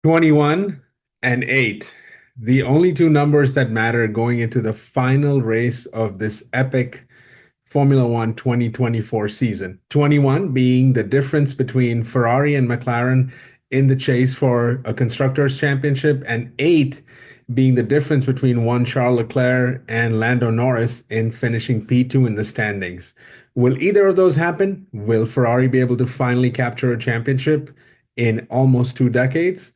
21 and 8. The only two numbers that matter going into the final race of this epic Formula One 2024 season. 21 being the difference between Ferrari and McLaren in the chase for a Constructors Championship, and 8 being the difference between one Charles Leclerc and Lando Norris in finishing P2 in the standings. Will either of those happen? Will Ferrari be able to finally capture a championship in almost 2 decades?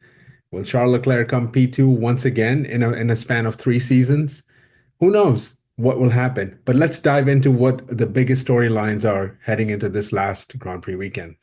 Will Charles Leclerc come P2 once again in a span of 3 seasons? Who knows what will happen? But let's dive into what the biggest storylines are heading into this last Grand Prix weekend.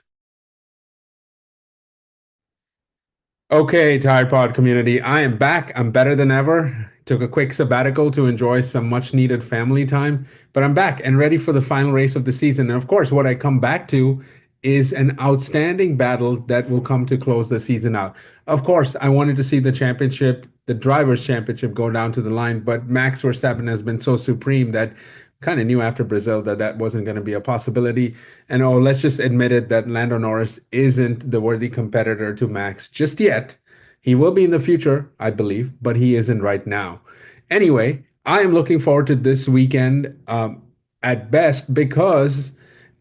Okay, Tide Pod community, I am back. I'm better than ever. Took a quick sabbatical to enjoy some much needed family time, but I'm back and ready for the final race of the season. And of course, what I come back to is an outstanding battle that will come to close the season out. Of course, I wanted to see the championship, the drivers' championship, go down to the line, but Max Verstappen has been so supreme that kind of knew after Brazil that that wasn't going to be a possibility. And oh, let's just admit it that Lando Norris isn't the worthy competitor to Max just yet. He will be in the future, I believe, but he isn't right now. Anyway, I am looking forward to this weekend at best because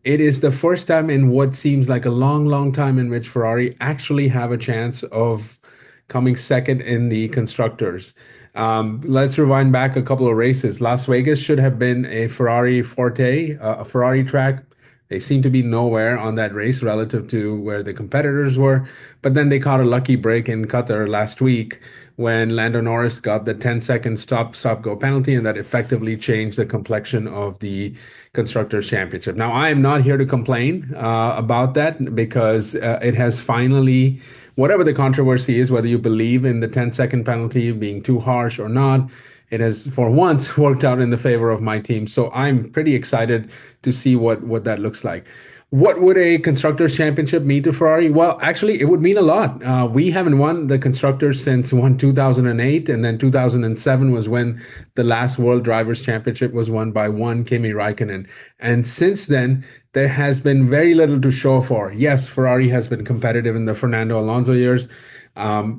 it is the first time in what seems like a long, long time in which Ferrari actually have a chance of coming second in the constructors. Let's rewind back a couple of races. Las Vegas should have been a Ferrari forte, a Ferrari track. They seem to be nowhere on that race relative to where the competitors were. But then they caught a lucky break in Qatar last week when Lando Norris got the 10-second stop go penalty, and that effectively changed the complexion of the Constructors Championship. Now, I am not here to complain about that because it has finally, whatever the controversy is, whether you believe in the 10-second penalty being too harsh or not, it has for once worked out in the favor of my team. So I'm pretty excited to see what that looks like. What would a constructors championship mean to Ferrari? Well, actually, it would mean a lot. We haven't won the constructors since 2008, and then 2007 was when the last World Drivers' Championship was won by one Kimi Raikkonen. And since then, there has been very little to show for. Yes, Ferrari has been competitive in the Fernando Alonso years.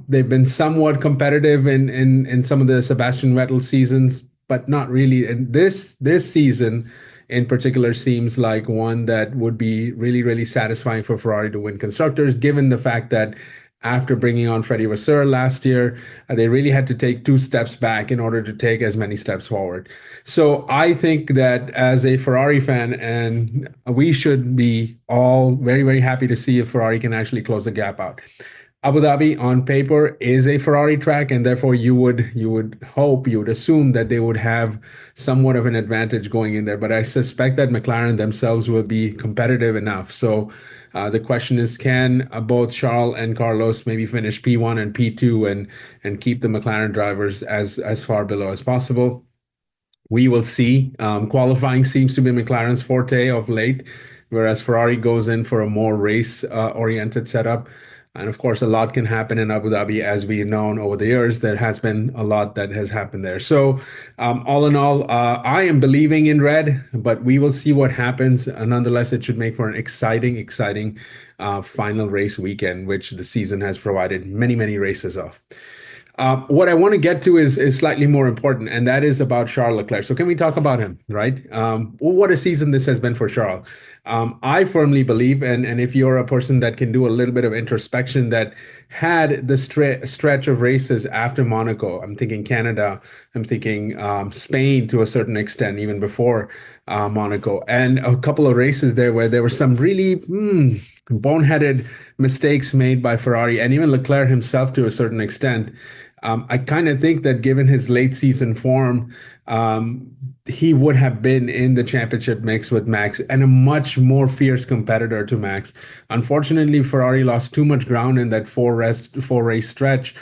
They've been somewhat competitive in some of the Sebastian Vettel seasons, but not really. And this season in particular seems like one that would be really, really satisfying for Ferrari to win constructors, given the fact that after bringing on Freddie Vasseur last year, they really had to take 2 steps back in order to take as many steps forward. So I think that as a Ferrari fan, and we should be all very, very happy to see if Ferrari can actually close the gap out. Abu Dhabi on paper is a Ferrari track, and therefore you would hope, you would assume that they would have somewhat of an advantage going in there. But I suspect that McLaren themselves will be competitive enough. So the question is, can both Charles and Carlos maybe finish P1 and P2 and keep the McLaren drivers as far below as possible? We will see. Qualifying seems to be McLaren's forte of late, whereas Ferrari goes in for a more race oriented setup. And of course, a lot can happen in Abu Dhabi, as we've known over the years. There has been a lot that has happened there. So, all in all, I am believing in red, but we will see what happens. Nonetheless, it should make for an exciting, exciting final race weekend, which the season has provided many, many races of. What I want to get to is slightly more important, and that is about Charles Leclerc. So, can we talk about him, right? What a season this has been for Charles. I firmly believe, and if you're a person that can do a little bit of introspection, that had the stretch of races after Monaco, I'm thinking Canada, I'm thinking Spain to a certain extent, even before Monaco, and a couple of races there where there were some really boneheaded mistakes made by Ferrari and even Leclerc himself to a certain extent. I kind of think that given his late season form, he would have been in the championship mix with Max and a much more fierce competitor to Max. Unfortunately, Ferrari lost too much ground in that four race stretch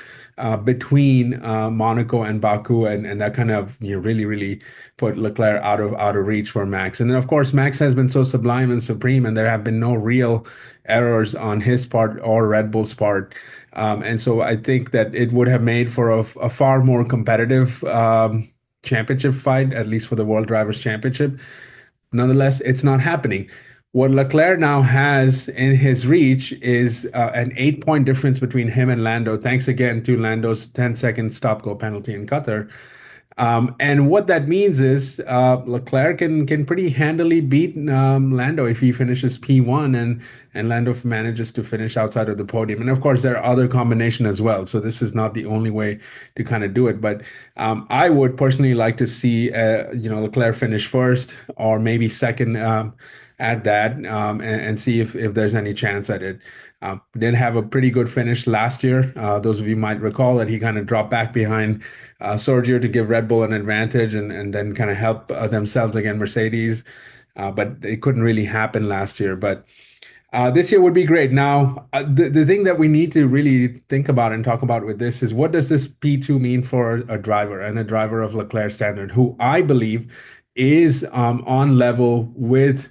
between Monaco and Baku, and that kind of really really put Leclerc out of reach for Max. And then of course Max has been so sublime and supreme, and there have been no real errors on his part or Red Bull's part. And so I think that it would have made for a far more competitive championship fight, at least for the World Drivers' Championship. Nonetheless, it's not happening. What Leclerc now has in his reach is an 8 point difference between him and Lando, thanks again to Lando's 10-second stop go penalty in Qatar. And what that means is Leclerc can pretty handily beat Lando if he finishes P1 and Lando manages to finish outside of the podium. And of course, there are other combination as well. So this is not the only way to kind of do it. But I would personally like to see Leclerc finish first or maybe second at that and see if there's any chance at it. Did have a pretty good finish last year. Those of you might recall that he kind of dropped back behind Sergio to give Red Bull an advantage and then kind of help themselves against Mercedes. But it couldn't really happen last year. But this year would be great. Now, the thing that we need to really think about and talk about with this is what does this P2 mean for a driver and a driver of Leclerc standard, who I believe is on level with,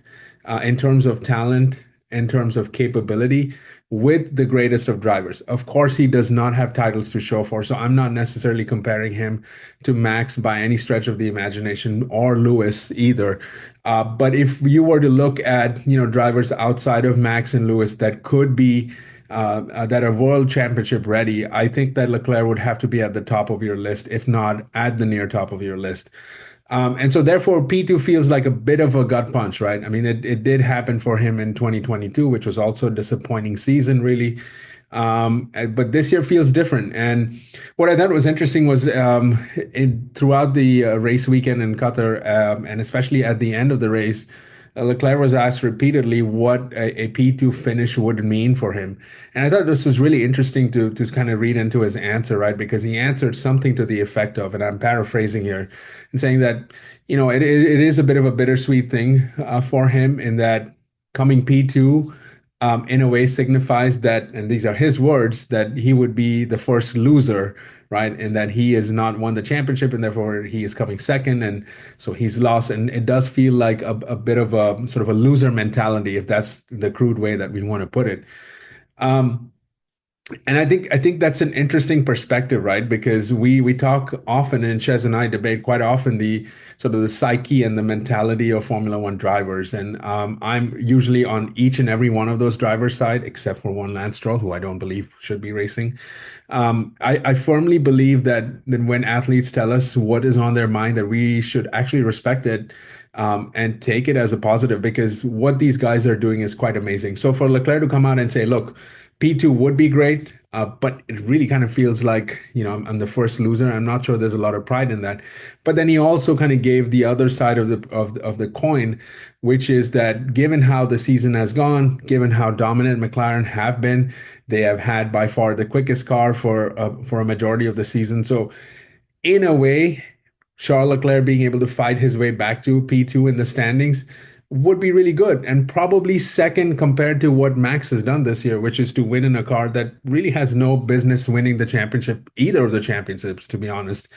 in terms of talent, in terms of capability, with the greatest of drivers. Of course, he does not have titles to show for, so I'm not necessarily comparing him to Max by any stretch of the imagination or Lewis either. But if you were to look at drivers outside of Max and Lewis that could be that are world championship ready, I think that Leclerc would have to be at the top of your list, if not at the near top of your list. And so therefore P2 feels like a bit of a gut punch, right? I mean, it did happen for him in 2022, which was also a disappointing season, really. But this year feels different. And what I thought was interesting was throughout the race weekend in Qatar, and especially at the end of the race, Leclerc was asked repeatedly what a P2 finish would mean for him. And I thought this was really interesting to kind of read into his answer, right? Because he answered something to the effect of, and I'm paraphrasing here, and saying that, it is a bit of a bittersweet thing for him in that coming P2 in a way signifies that, and these are his words, that he would be the first loser, right? And that he has not won the championship and therefore he is coming second. And so he's lost. And it does feel like a bit of a sort of a loser mentality, if that's the crude way that we want to put it. Um, and I think that's an interesting perspective, right? Because we talk often, and Shez and I debate quite often the sort of the psyche and the mentality of Formula One drivers. And I'm usually on each and every one of those drivers' side, except for one Lance Stroll, who I don't believe should be racing. I firmly believe that when athletes tell us what is on their mind, that we should actually respect it and take it as a positive, because what these guys are doing is quite amazing. So for Leclerc to come out and say, look, P2 would be great, but it really kind of feels like, I'm the first loser. I'm not sure there's a lot of pride in that. But then he also kind of gave the other side of the coin, which is that given how the season has gone, given how dominant McLaren have been, they have had by far the quickest car for a majority of the season. So in a way, Charles Leclerc being able to fight his way back to P2 in the standings would be really good, and probably second compared to what Max has done this year, which is to win in a car that really has no business winning the championship, either of the championships, to be honest.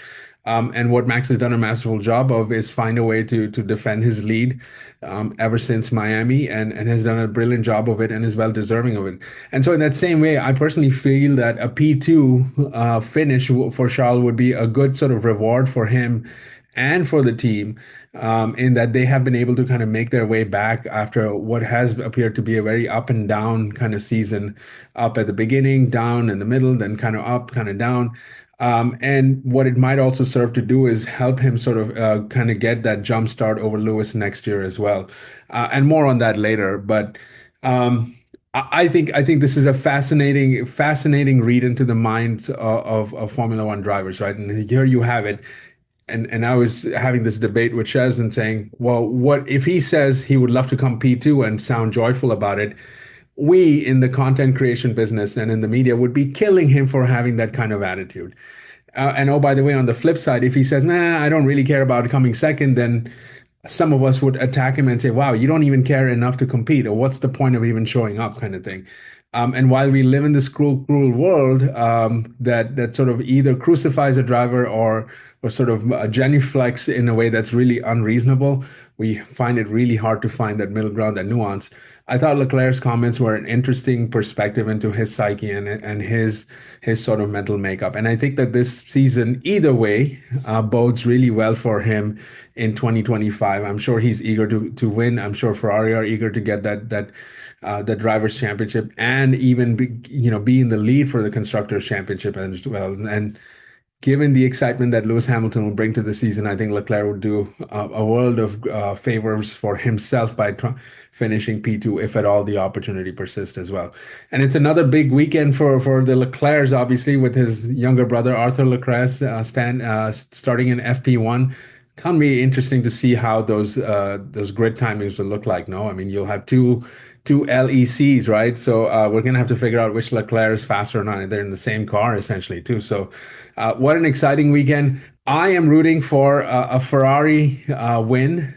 And what Max has done a masterful job of is find a way to defend his lead ever since Miami, and has done a brilliant job of it and is well deserving of it. And so in that same way, I personally feel that a P2 finish for Charles would be a good sort of reward for him and for the team, in that they have been able to kind of make their way back after what has appeared to be a very up and down kind of season, up at the beginning, down in the middle, then kind of up, kind of down. And what it might also serve to do is help him sort of kind of get that jump start over Lewis next year as well. And more on that later. But I think this is a fascinating read into the minds of Formula One drivers, right? And here you have it. And I was having this debate with Shez and saying, well, what if he says he would love to come P2 and sound joyful about it? We in the content creation business and in the media would be killing him for having that kind of attitude. And oh, by the way, on the flip side, if he says, nah, I don't really care about coming second, then some of us would attack him and say, wow, you don't even care enough to compete, or what's the point of even showing up, kind of thing. And while we live in this cruel world that sort of either crucifies a driver or sort of genuflects in a way that's really unreasonable, we find it really hard to find that middle ground, that nuance. I thought Leclerc's comments were an interesting perspective into his psyche and his sort of mental makeup. And I think that this season, either way, bodes really well for him in 2025. I'm sure he's eager to win. I'm sure Ferrari are eager to get the drivers' championship and even be in the lead for the constructors' championship as well. And given the excitement that Lewis Hamilton will bring to the season, I think Leclerc would do a world of favors for himself by finishing P2 if at all the opportunity persists as well. And it's another big weekend for the Leclercs, obviously, with his younger brother Arthur Leclerc starting in FP1. Can be interesting to see how those grid timings will look like. No, I mean you'll have two LECs, right? So we're gonna have to figure out which Leclerc is faster or not. They're in the same car essentially too. So what an exciting weekend! I am rooting for a Ferrari win.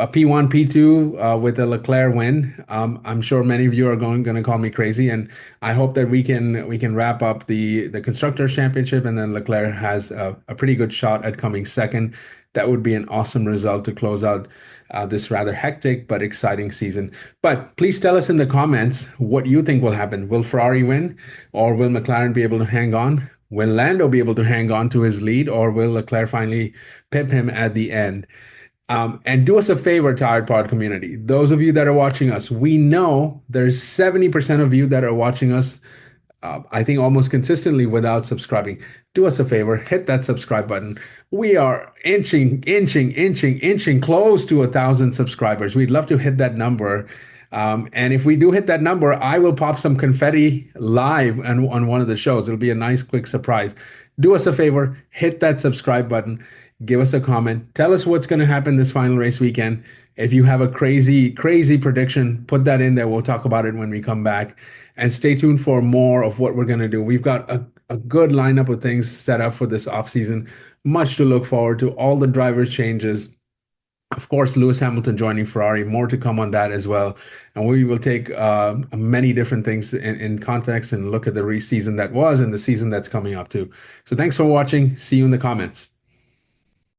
A P1, P2 with a Leclerc win. I'm sure many of you are going to call me crazy, and I hope that we can wrap up the Constructors Championship, and then Leclerc has a pretty good shot at coming second. That would be an awesome result to close out this rather hectic but exciting season. But please tell us in the comments what you think will happen. Will Ferrari win, or will McLaren be able to hang on? Will Lando be able to hang on to his lead, or will Leclerc finally pip him at the end? And do us a favor, Tired Pod community. Those of you that are watching us, we know there's 70% of you that are watching us, I think almost consistently without subscribing. Do us a favor, hit that subscribe button. We are inching close to 1,000 subscribers. We'd love to hit that number. And if we do hit that number, I will pop some confetti live on one of the shows. It'll be a nice, quick surprise. Do us a favor, hit that subscribe button. Give us a comment. Tell us what's going to happen this final race weekend. If you have a crazy, crazy prediction, put that in there. We'll talk about it when we come back. And stay tuned for more of what we're going to do. We've got a good lineup of things set up for this offseason. Much to look forward to. All the drivers' changes. Of course, Lewis Hamilton joining Ferrari. More to come on that as well. And we will take many different things in context and look at the season that was and the season that's coming up too. So thanks for watching. See you in the comments.